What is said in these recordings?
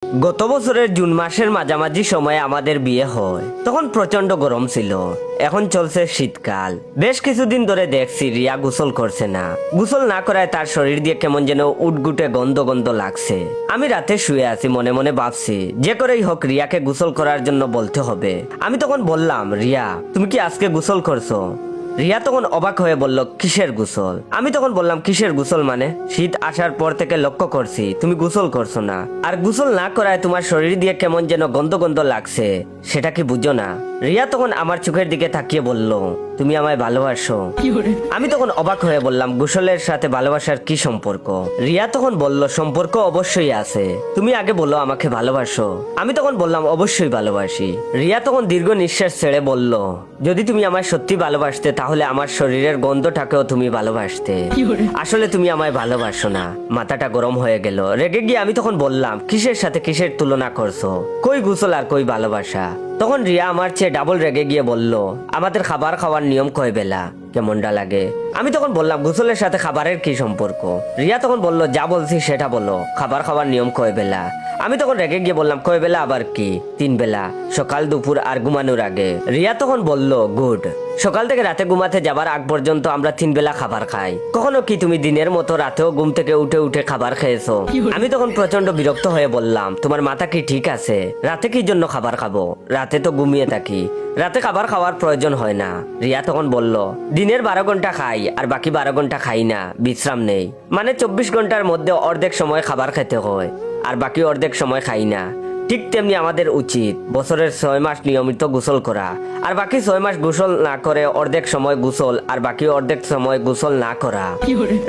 গত বছরের জুন মাসের মাঝামাঝি সময়ে আমাদের বিয়ে হয়, তখন প্রচন্ড গরম ছিল। এখন চলছে শীতকাল। বেশ কিছুদিন ধরে দেখছি রিয়া গোসল করছে না। গোসল না করায় তার শরীর দিয়ে কেমন যেন উটগুটে গন্ধ গন্ধ লাগছে। আমি রাতে শুয়ে আছি, মনে মনে ভাবছি যে করেই হোক রিয়াকে গোসল করার জন্য বলতে হবে। আমি তখন বললাম, রিয়া তুমি কি আজকে গোসল করছো? রিয়া তখন অবাক হয়ে বলল, কিসের গোসল? আমি তখন বললাম, কিসের গোসল মানে? শীত আসার পর থেকে লক্ষ্য করছি তুমি গোসল করছো না, আর গোসল না করায় তোমার শরীর দিয়ে কেমন যেন গন্ধ গন্ধ লাগছে, সেটা কি বুঝো না? রিয়া তখন আমার চোখের দিকে তাকিয়ে বলল, তুমি আমায় ভালোবাসো? আমি তখন অবাক হয়ে বললাম, গোসলের সাথে ভালোবাসার কি সম্পর্ক? রিয়া তখন বলল, সম্পর্ক অবশ্যই আছে, তুমি আগে বলো আমাকে ভালোবাসো। আমি তখন বললাম, অবশ্যই ভালোবাসি। রিয়া তখন দীর্ঘ নিঃশ্বাস ছেড়ে বলল, যদি তুমি আমায় সত্যি ভালোবাসতে তাহলে আমার শরীরের গন্ধটাকেও তুমি ভালোবাসতে। আসলে তুমি আমায় ভালোবাসো না। মাথাটা গরম হয়ে গেল। রেগে গিয়ে আমি তখন বললাম, কিসের সাথে কিসের তুলনা করছো? কই গোসল আর কই ভালোবাসা? তখন রিয়া আমার চেয়ে ডাবল রেগে গিয়ে বলল, আমাদের খাবার খাওয়ার নিয়ম কয় বেলা, কেমনটা লাগে? আমি তখন বললাম, গোসলের সাথে খাবারের কি সম্পর্ক? রিয়া তখন বলল, যা বলছি সেটা বলো, খাবার খাওয়ার নিয়ম কয় বেলা? আমি তখন রেগে গিয়ে বললাম, কয় বেলা আবার কি? 3 বেলা, সকাল দুপুর আর ঘুমানোর আগে। রিয়া তখন বলল, গুড। সকাল থেকে রাতে ঘুমাতে যাবার আগ পর্যন্ত আমরা 3 বেলা খাবার খাই। কখনো কি তুমি দিনের মতো রাতেও ঘুম থেকে উঠে উঠে খাবার খেয়েছো? আমি তখন প্রচন্ড বিরক্ত হয়ে বললাম, তোমার মাথা কি ঠিক আছে? রাতে কি জন্য খাবার খাবো? রাতে তো ঘুমিয়ে থাকি, রাতে খাবার খাওয়ার প্রয়োজন হয় না। রিয়া তখন বলল, দিনের 12 ঘন্টা খাই আর বাকি 12 ঘন্টা খাই না, বিশ্রাম নেই। মানে 24 ঘন্টার মধ্যে অর্ধেক সময় খাবার খেতে হয় আর বাকি অর্ধেক সময় খাই না। ঠিক তেমনি আমাদের উচিত বছরের 6 মাস নিয়মিত গোসল করা, আর বাকি 6 মাস গোসল না করে অর্ধেক সময় গোসল আর বাকি অর্ধেক সময় গোসল না করা।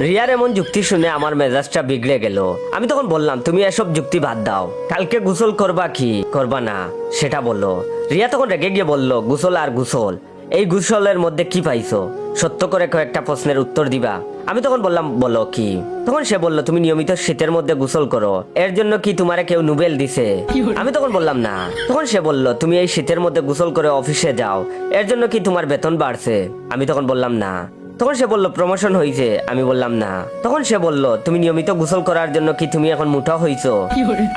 রিয়ার এমন যুক্তি শুনে আমার মেজাজটা বিগড়ে গেল। আমি তখন বললাম, তুমি এসব যুক্তি বাদ দাও, কালকে গোসল করবা কি করবা না সেটা বলো। রিয়া তখন রেগে গিয়ে বলল, গোসল আর গোসল, এই গোসলের মধ্যে কি পাইছো? সত্য করে কয়েকটা প্রশ্নের উত্তর দিবা। আমি তখন বললাম, বলো কি? তখন সে বলল, তুমি নিয়মিত শীতের মধ্যে গোসল করো, এর জন্য কি তোমারে কেউ নোবেল দিছে? আমি তখন বললাম, না। তখন সে বলল, তুমি এই শীতের মধ্যে গোসল করে অফিসে যাও, এর জন্য কি তোমার বেতন বাড়ছে? আমি তখন বললাম, না। তখন সে বলল, প্রমোশন হয়েছে? আমি বললাম, না। তখন সে বলল, তুমি নিয়মিত গোসল করার জন্য কি তুমি এখন মোটা হইছো?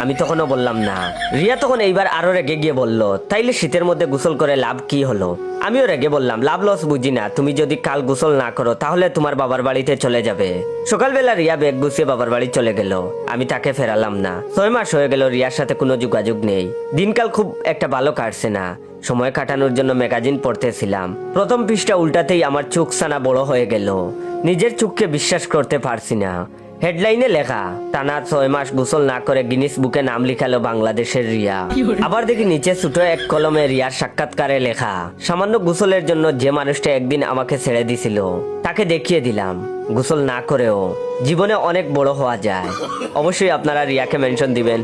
আমি তখনও বললাম, না। রিয়া তখন এইবার আরো রেগে গিয়ে বলল, তাইলে শীতের মধ্যে গোসল করে লাভ কি হলো? আমিও রেগে বললাম, লাভ লস বুঝি না, তুমি যদি কাল গোসল না করো তাহলে তোমার বাবার বাড়িতে চলে যাবে। সকালবেলা রিয়া ব্যাগ গুছিয়ে বাবার বাড়ি চলে গেল। আমি তাকে ফেরালাম না। 6 মাস হয়ে গেল রিয়ার সাথে কোনো যোগাযোগ নেই। দিনকাল খুব একটা ভালো কাটছে না। সময় কাটানোর জন্য ম্যাগাজিন পড়তেছিলাম। প্রথম পৃষ্ঠা উল্টাতেই আমার চোখ সানা বড় হয়ে গেল। নিজের চোখকে বিশ্বাস করতে পারছি না। হেডলাইনে লেখা, টানা 6 মাস গোসল না করে গিনিস বুকে নাম লিখালো বাংলাদেশের রিয়া। আবার দেখি নিচে ছোট এক কলমে রিয়ার সাক্ষাৎকারে লেখা, সামান্য গোসলের জন্য যে মানুষটা একদিন আমাকে ছেড়ে দিছিল তাকে দেখিয়ে দিলাম গোসল না করেও জীবনে অনেক বড় হওয়া যায়। অবশ্যই আপনারা রিয়াকে মেনশন দিবেন।